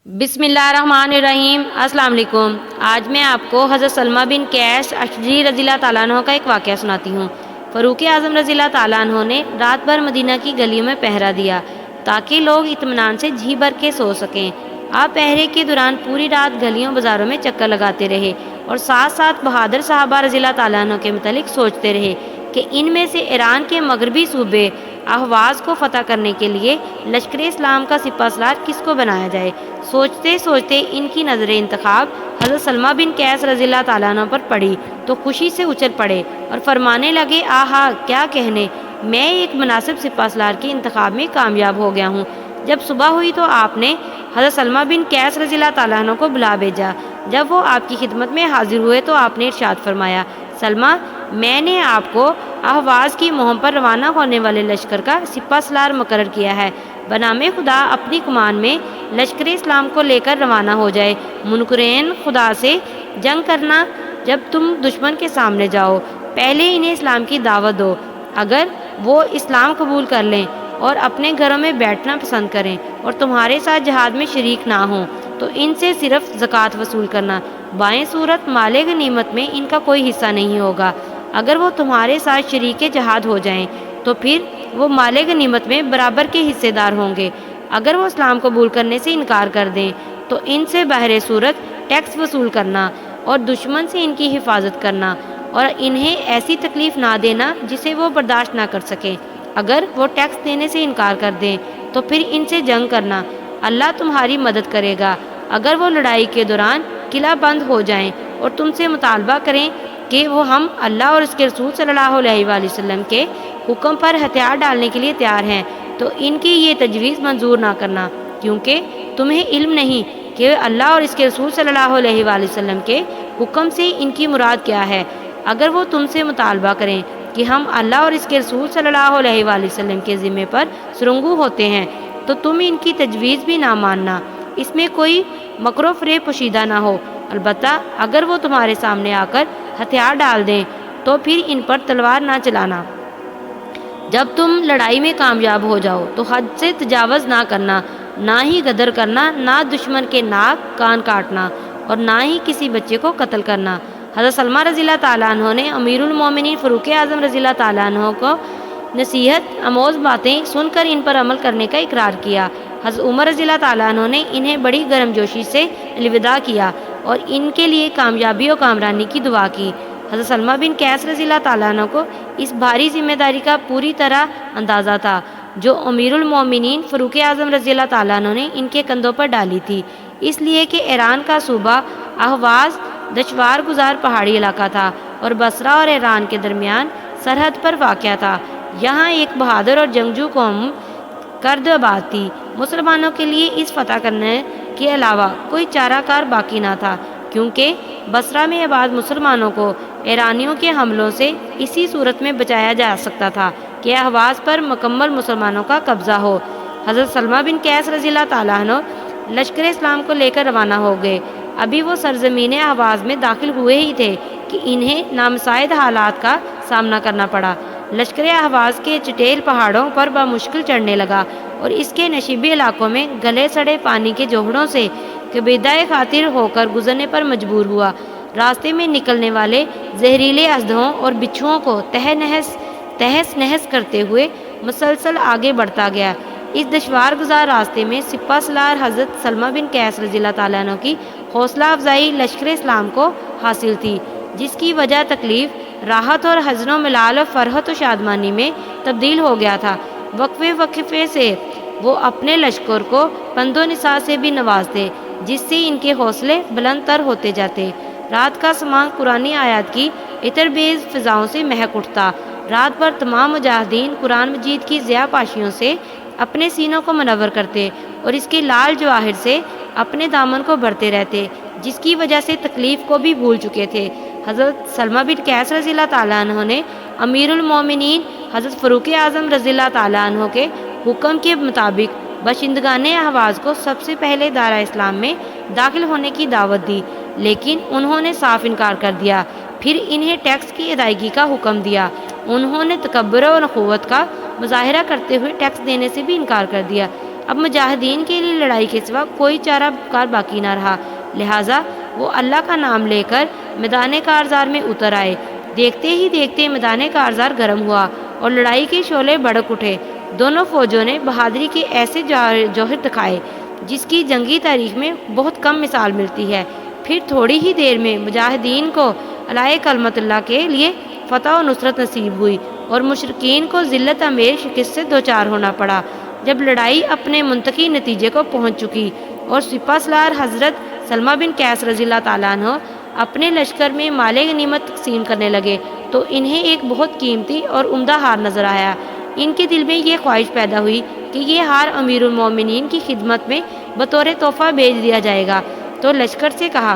بسم اللہ الرحمن الرحیم۔ السلام علیکم۔ آج میں آپ کو حضرت سلمہ بن قیس اشجعی رضی اللہ تعالیٰ عنہ کا ایک واقعہ سناتی ہوں۔ فاروق اعظم رضی اللہ تعالیٰ عنہ نے رات بھر مدینہ کی گلیوں میں پہرا دیا تاکہ لوگ اطمینان سے جی بھر کے سو سکیں۔ آپ پہرے کے دوران پوری رات گلیوں بازاروں میں چکر لگاتے رہے اور ساتھ ساتھ بہادر صحابہ رضی اللہ تعالیٰ عنہ کے متعلق سوچتے رہے کہ ان میں سے ایران کے مغربی صوبے اہواز کو فتح کرنے کے لیے لشکر اسلام کا سپہ سالار کس کو بنایا جائے۔ سوچتے سوچتے ان کی نظر انتخاب حضرت سلمہ بن قیس رضی اللہ تعالیٰ عنہ پر پڑی تو خوشی سے اچھل پڑے اور فرمانے لگے، آہا کیا کہنے، میں ایک مناسب سپہ سالار کے انتخاب میں کامیاب ہو گیا ہوں۔ جب صبح ہوئی تو آپ نے حضرت سلمہ بن قیس رضی اللہ تعالیٰ عنہ کو بلا بھیجا۔ جب وہ آپ کی خدمت میں حاضر ہوئے تو آپ نے ارشاد فرمایا، سلمہ، میں نے آپ کو اہواز کی مہم پر روانہ ہونے والے لشکر کا سپہ سالار مقرر کیا ہے۔ بنام خدا اپنی کمان میں لشکر اسلام کو لے کر روانہ ہو جائے۔ منکرین خدا سے جنگ کرنا۔ جب تم دشمن کے سامنے جاؤ پہلے انہیں اسلام کی دعوت دو۔ اگر وہ اسلام قبول کر لیں اور اپنے گھروں میں بیٹھنا پسند کریں اور تمہارے ساتھ جہاد میں شریک نہ ہوں تو ان سے صرف زکوٰۃ وصول کرنا۔ بائیں صورت مال غنیمت میں ان کا کوئی حصہ نہیں ہوگا۔ اگر وہ تمہارے ساتھ شریک جہاد ہو جائیں تو پھر وہ مال غنیمت میں برابر کے حصے دار ہوں گے۔ اگر وہ اسلام قبول کرنے سے انکار کر دیں تو ان سے بہر صورت ٹیکس وصول کرنا اور دشمن سے ان کی حفاظت کرنا اور انہیں ایسی تکلیف نہ دینا جسے وہ برداشت نہ کر سکیں۔ اگر وہ ٹیکس دینے سے انکار کر دیں تو پھر ان سے جنگ کرنا۔ اللہ تمہاری مدد کرے گا۔ اگر وہ لڑائی کے دوران قلعہ بند ہو جائیں اور تم سے مطالبہ کریں کہ وہ ہم اللہ اور اس کے رسول صلی اللہ علیہ وآلہ وسلم کے حکم پر ہتھیار ڈالنے کے لیے تیار ہیں تو ان کی یہ تجویز منظور نہ کرنا، کیونکہ تمہیں علم نہیں کہ اللہ اور اس کے رسول صلی اللہ علیہ وآلہ وسلم کے حکم سے ان کی مراد کیا ہے۔ اگر وہ تم سے مطالبہ کریں کہ ہم اللہ اور اس کے رسول صلی اللہ علیہ وآلہ وسلم کے ذمے پر سرنگو ہوتے ہیں تو تم ان کی تجویز بھی نہ ماننا، اس میں کوئی مکر و فریب پوشیدہ نہ ہو۔ البتہ اگر وہ تمہارے سامنے آ کر ہتھیار ڈال دیں تو پھر ان پر تلوار نہ چلانا۔ جب تم لڑائی میں کامیاب ہو جاؤ تو حد سے تجاوز نہ کرنا، نہ ہی غدر کرنا، نہ دشمن کے ناک کان کاٹنا اور نہ ہی کسی بچے کو قتل کرنا۔ حضرت سلمہ رضی اللہ تعالیٰ عنہ نے امیر المومنین فاروق اعظم رضی اللہ تعالیٰ عنہ کو نصیحت آموز باتیں سن کر ان پر عمل کرنے کا اقرار کیا۔ حضرت عمر رضی اللہ تعالیٰ عنہ نے انہیں بڑی گرم جوشی سے الوداع کیا اور ان کے لیے کامیابی و کامرانی کی دعا کی۔ حضرت سلمہ بن قیس رضی اللہ تعالیٰ عنہ کو اس بھاری ذمہ داری کا پوری طرح اندازہ تھا جو امیر المومنین فاروق اعظم رضی اللہ تعالیٰ عنہ نے ان کے کندھوں پر ڈالی تھی، اس لیے کہ ایران کا صوبہ اہواز دشوار گزار پہاڑی علاقہ تھا اور بصرہ اور ایران کے درمیان سرحد پر واقع تھا۔ یہاں ایک بہادر اور جنگجو قوم کرد آباد تھی۔ مسلمانوں کے لیے اس فتح کرنے کے علاوہ کوئی چارہ کار باقی نہ تھا، کیونکہ بصرہ میں آباد مسلمانوں کو ایرانیوں کے حملوں سے اسی صورت میں بچایا جا سکتا تھا کہ اہواز پر مکمل مسلمانوں کا قبضہ ہو۔ حضرت سلمہ بن قیس رضی اللہ تعالیٰ عنہ لشکر اسلام کو لے کر روانہ ہو گئے۔ ابھی وہ سرزمین اہواز میں داخل ہوئے ہی تھے کہ انہیں نامساعد حالات کا سامنا کرنا پڑا۔ لشکر اہواز کے چٹیل پہاڑوں پر بمشکل چڑھنے لگا اور اس کے نشیبی علاقوں میں گلے سڑے پانی کے جوہڑوں سے کبیدہ خاطر ہو کر گزرنے پر مجبور ہوا۔ راستے میں نکلنے والے زہریلے اژدہوں اور بچھوؤں کو تہس نہس کرتے ہوئے مسلسل آگے بڑھتا گیا۔ اس دشوار گزار راستے میں سپہ سالار حضرت سلمہ بن قیس رضی اللہ تعالیٰ عنہ کی حوصلہ افزائی لشکر اسلام کو حاصل تھی، جس کی وجہ تکلیف راحت اور حزن و ملال و فرحت و شادمانی میں تبدیل ہو گیا تھا۔ وقفے سے وہ اپنے لشکر کو پند و نصاحت سے بھی نوازتے، جس سے ان کے حوصلے بلند تر ہوتے جاتے۔ رات کا سماں قرآنی آیات کی عطر بیز فضاؤں سے مہک اٹھتا۔ رات بھر تمام مجاہدین قرآن مجید کی ضیاء پاشیوں سے اپنے سینوں کو منور کرتے اور اس کے لال جواہر سے اپنے دامن کو بھرتے رہتے، جس کی وجہ سے تکلیف کو بھی بھول چکے تھے۔ حضرت سلمہ بن قیس رضی اللہ تعالیٰ عنہ نے امیر المومنین حضرت فاروق اعظم رضی اللہ تعالیٰ عنہ کے حکم کے مطابق باشندگان اہواز کو سب سے پہلے دارہ اسلام میں داخل ہونے کی دعوت دی، لیکن انہوں نے صاف انکار کر دیا۔ پھر انہیں ٹیکس کی ادائیگی کا حکم دیا۔ انہوں نے تکبر و نخوت کا مظاہرہ کرتے ہوئے ٹیکس دینے سے بھی انکار کر دیا۔ اب مجاہدین کے لیے لڑائی کے سوا کوئی چارہ کار باقی نہ رہا، لہٰذا وہ اللہ کا نام لے کر میدان کارزار میں اتر آئے۔ دیکھتے ہی دیکھتے میدان کارزار گرم ہوا اور لڑائی کے شعلے بھڑک اٹھے۔ دونوں فوجوں نے بہادری کے ایسے جوہر دکھائے جس کی جنگی تاریخ میں بہت کم مثال ملتی ہے۔ پھر تھوڑی ہی دیر میں مجاہدین کو علیہ کلمت اللہ کے لیے فتح و نصرت نصیب ہوئی اور مشرکین کو ذلت آمیز شکست سے دوچار ہونا پڑا۔ جب لڑائی اپنے منطقی نتیجے کو پہنچ چکی اور سپہ سالار حضرت سلمہ بن قیس رضی اللہ تعالیٰ عنہ اپنے لشکر میں مال غنیمت تقسیم کرنے لگے تو انہیں ایک بہت قیمتی اور عمدہ ہار نظر آیا۔ ان کے دل میں یہ خواہش پیدا ہوئی کہ یہ ہار امیر المومنین کی خدمت میں بطور تحفہ بھیج دیا جائے گا، تو لشکر سے کہا،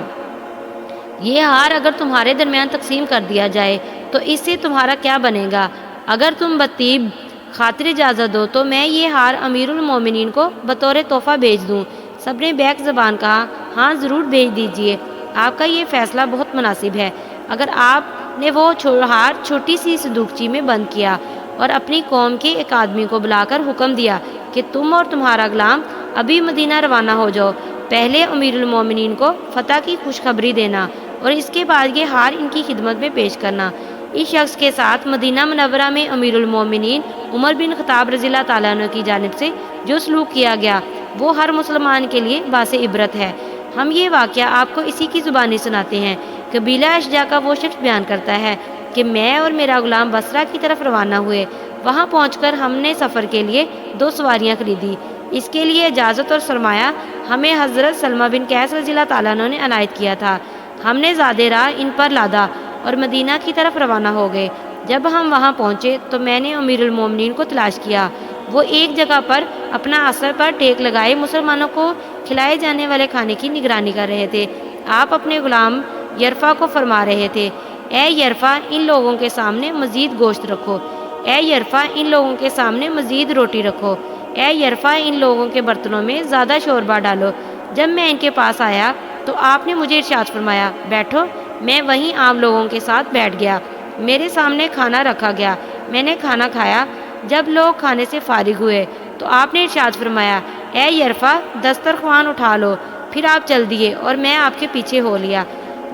یہ ہار اگر تمہارے درمیان تقسیم کر دیا جائے تو اس سے تمہارا کیا بنے گا؟ اگر تم بطیب خاطر اجازت دو تو میں یہ ہار امیر المومنین کو بطور تحفہ بھیج دوں۔ سب نے بیک زبان کہا، ہاں ضرور بھیج دیجئے، آپ کا یہ فیصلہ بہت مناسب ہے۔ اگر آپ نے وہ ہار چھوٹی سی صندوقچی میں بند کیا اور اپنی قوم کے ایک آدمی کو بلا کر حکم دیا کہ تم اور تمہارا غلام ابھی مدینہ روانہ ہو جاؤ، پہلے امیر المومنین کو فتح کی خوشخبری دینا اور اس کے بعد یہ ہار ان کی خدمت میں پیش کرنا۔ اس شخص کے ساتھ مدینہ منورہ میں امیر المومنین عمر بن خطاب رضی اللہ تعالیٰ عنہ کی جانب سے جو سلوک کیا گیا وہ ہر مسلمان کے لیے باعث عبرت ہے۔ ہم یہ واقعہ آپ کو اسی کی زبانی سناتے ہیں۔ قبیلہ اشجع کا وہ شخص بیان کرتا ہے کہ میں اور میرا غلام بصرہ کی طرف روانہ ہوئے۔ وہاں پہنچ کر ہم نے سفر کے لیے 2 سواریاں خریدی۔ اس کے لیے اجازت اور سرمایہ ہمیں حضرت سلمہ بن قیس رضی اللہ تعالیٰ عنہ نے عنایت کیا تھا۔ ہم نے زادِ راہ ان پر لادا اور مدینہ کی طرف روانہ ہو گئے۔ جب ہم وہاں پہنچے تو میں نے امیر المومنین کو تلاش کیا۔ وہ ایک جگہ پر اپنا اثر پر ٹیک لگائے مسلمانوں کو کھلائے جانے والے کھانے کی نگرانی کر رہے تھے۔ آپ اپنے غلام یرفا کو فرما رہے تھے، اے یرفا ان لوگوں کے سامنے مزید گوشت رکھو، اے یرفا ان لوگوں کے سامنے مزید روٹی رکھو، اے یرفا ان لوگوں کے برتنوں میں زیادہ شوربہ ڈالو۔ جب میں ان کے پاس آیا تو آپ نے مجھے ارشاد فرمایا، بیٹھو۔ میں وہیں عام لوگوں کے ساتھ بیٹھ گیا۔ میرے سامنے کھانا رکھا گیا، میں نے کھانا کھایا۔ جب لوگ کھانے سے فارغ ہوئے تو آپ نے ارشاد فرمایا، اے یرفا دسترخوان اٹھا لو۔ پھر آپ چل دیے اور میں آپ کے پیچھے ہو لیا۔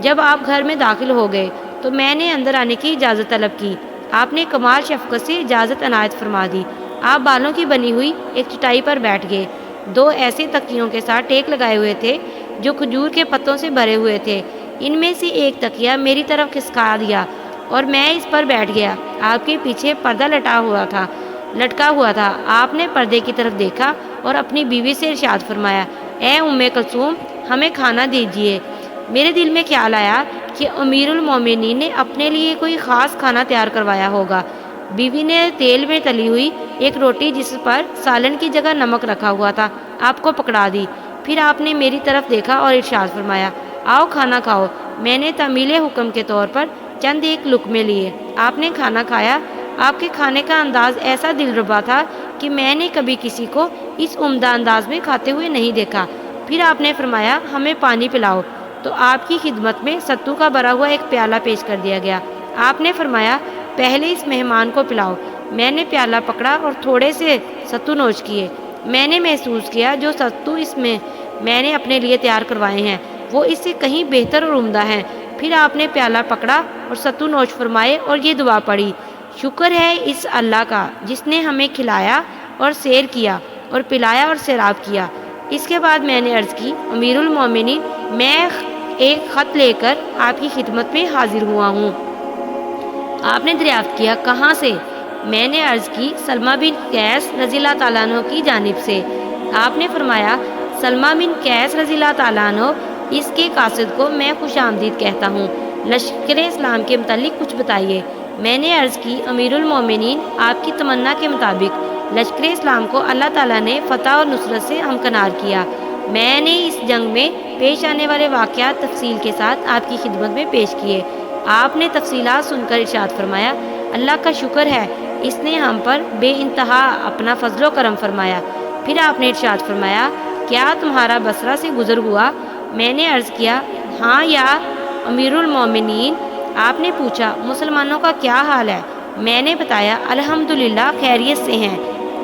جب آپ گھر میں داخل ہو گئے تو میں نے اندر آنے کی اجازت طلب کی۔ آپ نے کمال شفقت سے اجازت عنایت فرما دی۔ آپ بالوں کی بنی ہوئی ایک چٹائی پر بیٹھ گئے۔ 2 ایسے تکیوں کے ساتھ ٹیک لگائے ہوئے تھے جو کھجور کے پتوں سے بھرے ہوئے تھے۔ ان میں سے ایک تکیہ میری طرف کھسکا دیا اور میں اس پر بیٹھ گیا۔ آپ کے پیچھے پردہ لٹکا ہوا تھا۔ آپ نے پردے کی طرف دیکھا اور اپنی بیوی سے ارشاد فرمایا، اے ام کلثوم ہمیں کھانا دیجیے۔ میرے دل میں خیال آیا کہ امیر المومنین نے اپنے لیے کوئی خاص کھانا تیار کروایا ہوگا۔ بیوی نے تیل میں تلی ہوئی ایک روٹی جس پر سالن کی جگہ نمک رکھا ہوا تھا آپ کو پکڑا دی۔ پھر آپ نے میری طرف دیکھا اور ارشاد فرمایا، آؤ کھانا کھاؤ۔ میں نے تعمیل حکم کے طور پر چند ایک لقمے لیے۔ آپ نے کھانا کھایا۔ آپ کے کھانے کا انداز ایسا دلربا تھا کہ میں نے کبھی کسی کو اس عمدہ انداز میں کھاتے ہوئے نہیں دیکھا۔ پھر آپ نے فرمایا، ہمیں پانی پلاؤ۔ تو آپ کی خدمت میں ستو کا بھرا ہوا ایک پیالہ پیش کر دیا گیا۔ آپ نے فرمایا، پہلے اس مہمان کو پلاؤ۔ میں نے پیالہ پکڑا اور تھوڑے سے ستو نوش کیے۔ میں نے محسوس کیا جو ستو اس میں نے اپنے لیے تیار کروائے ہیں وہ اس سے کہیں بہتر اور عمدہ ہیں۔ پھر آپ نے پیالہ پکڑا اور ستو نوش فرمائے اور یہ دعا پڑھی، شکر ہے اس اللہ کا جس نے ہمیں کھلایا اور سیر کیا اور پلایا اور سیراب کیا۔ اس کے بعد میں نے عرض کی، امیر المومنین میں ایک خط لے کر آپ کی خدمت میں حاضر ہوا ہوں۔ آپ نے دریافت کیا، کہاں سے؟ میں نے عرض کی، سلمہ بن قیس رضی اللہ تعالیٰ عنہ کی جانب سے۔ آپ نے فرمایا، سلمہ بن قیس رضی اللہ تعالیٰ عنہ، اس کے قاصد کو میں خوش آمدید کہتا ہوں۔ لشکر اسلام کے متعلق کچھ بتائیے۔ میں نے عرض کی، امیر المومنین آپ کی تمنا کے مطابق لشکر اسلام کو اللہ تعالیٰ نے فتح اور نصرت سے ہمکنار کیا۔ میں نے اس جنگ میں پیش آنے والے واقعات تفصیل کے ساتھ آپ کی خدمت میں پیش کیے۔ آپ نے تفصیلات سن کر ارشاد فرمایا، اللہ کا شکر ہے اس نے ہم پر بے انتہا اپنا فضل و کرم فرمایا۔ پھر آپ نے ارشاد فرمایا، کیا تمہارا بصرہ سے گزر ہوا؟ میں نے عرض کیا، ہاں یا امیر المومنین۔ آپ نے پوچھا، مسلمانوں کا کیا حال ہے؟ میں نے بتایا، الحمدللہ خیریت سے ہیں۔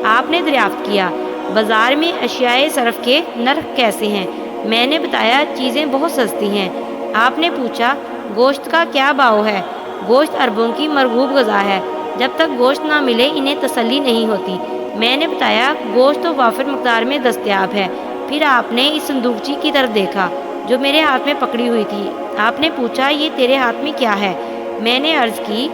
آپ نے دریافت کیا، بازار میں اشیاء صرف کے نرخ کیسے ہیں؟ میں نے بتایا چیزیں بہت سستی ہیں۔ آپ نے پوچھا گوشت کا کیا بھاؤ ہے؟ گوشت عربوں کی مرغوب غذا ہے، جب تک گوشت نہ ملے انہیں تسلی نہیں ہوتی۔ میں نے بتایا گوشت تو وافر مقدار میں دستیاب ہے۔ پھر آپ نے اس صندوقچی کی طرف دیکھا جو میرے ہاتھ میں پکڑی ہوئی تھی۔ آپ نے پوچھا یہ تیرے ہاتھ میں کیا ہے؟ میں نے عرض کی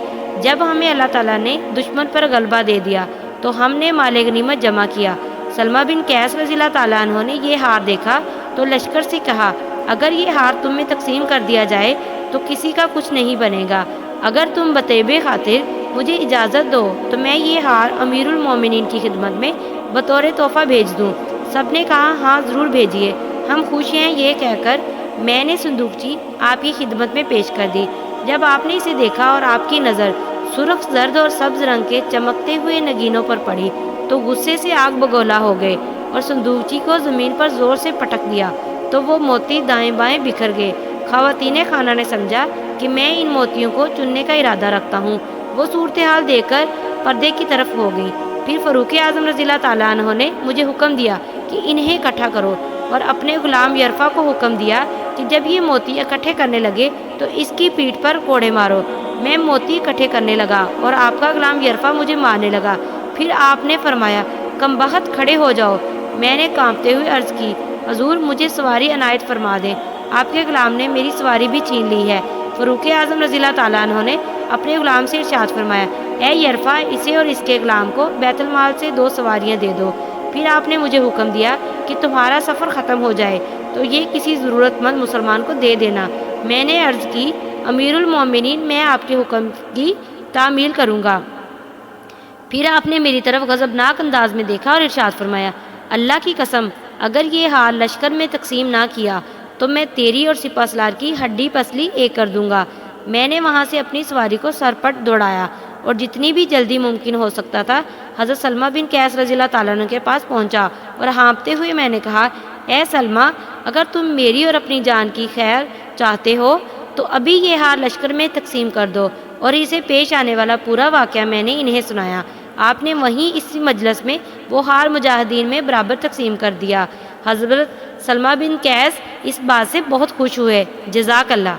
جب ہمیں اللہ تعالیٰ نے دشمن پر غلبہ دے دیا تو ہم نے مال غنیمت جمع کیا۔ سلمہ بن قیس رضی اللہ تعالیٰ عنہ نے یہ ہار دیکھا تو لشکر سے کہا اگر یہ ہار تم میں تقسیم کر دیا جائے تو کسی کا کچھ نہیں بنے گا۔ اگر تم بطیب خاطر مجھے اجازت دو تو میں یہ ہار امیر المومنین کی خدمت میں بطور تحفہ بھیج دوں۔ سب نے کہا ہاں ضرور بھیجیے، ہم خوش ہیں۔ یہ کہہ کر میں نے صندوقچی آپ کی خدمت میں پیش کر دی۔ جب آپ نے اسے دیکھا اور آپ کی نظر سرخ، زرد اور سبز رنگ کے چمکتے ہوئے نگینوں پر پڑی تو غصے سے آگ بگولا ہو گئے اور صندوقچی کو زمین پر زور سے پٹک دیا تو وہ موتی دائیں بائیں بکھر گئے۔ خواتین خانہ نے سمجھا کہ میں ان موتیوں کو چننے کا ارادہ رکھتا ہوں۔ وہ صورتحال دیکھ کر پردے کی طرف ہو گئی۔ پھر فاروق اعظم رضی اللہ تعالیٰ عنہ نے مجھے حکم دیا کہ انہیں اکٹھا کرو، اور اپنے غلام یرفع کو حکم دیا کہ جب یہ موتی اکٹھے کرنے لگے تو اس کی پیٹھ پر کوڑے مارو۔ میں موتی اکٹھے کرنے لگا اور آپ کا غلام یرفع مجھے مارنے لگا۔ پھر آپ نے فرمایا کم بخت کھڑے ہو جاؤ۔ میں نے کانپتے ہوئے عرض کی حضور مجھے سواری عنایت فرما دیں، آپ کے غلام نے میری سواری بھی چھین لی ہے۔ فاروق اعظم رضی اللہ تعالیٰ عنہ نے اپنے غلام سے ارشاد فرمایا اے یرفع اسے اور اس کے غلام کو بیت المال سے 2 سواریاں دے دو۔ پھر آپ نے مجھے حکم دیا کہ تمہارا سفر ختم ہو جائے تو یہ کسی ضرورت مند مسلمان کو دے دینا۔ میں نے عرض کی امیر المومنین میں آپ کے حکم کی تعمیل کروں گا۔ پھر آپ نے میری طرف غضبناک انداز میں دیکھا اور ارشاد فرمایا اللہ کی قسم اگر یہ حال لشکر میں تقسیم نہ کیا تو میں تیری اور سپہ سالار کی ہڈی پسلی ایک کر دوں گا۔ میں نے وہاں سے اپنی سواری کو سرپٹ دوڑایا اور جتنی بھی جلدی ممکن ہو سکتا تھا حضرت سلمہ بن قیس رضی اللہ تعالیٰ عنہ کے پاس پہنچا، اور ہانپتے ہوئے میں نے کہا اے سلمہ اگر تم میری اور اپنی جان کی خیر چاہتے ہو تو ابھی یہ ہار لشکر میں تقسیم کر دو۔ اور اسے پیش آنے والا پورا واقعہ میں نے انہیں سنایا۔ آپ نے وہیں اسی مجلس میں وہ ہار مجاہدین میں برابر تقسیم کر دیا۔ حضرت سلمہ بن قیس اس بات سے بہت خوش ہوئے۔ جزاک اللہ۔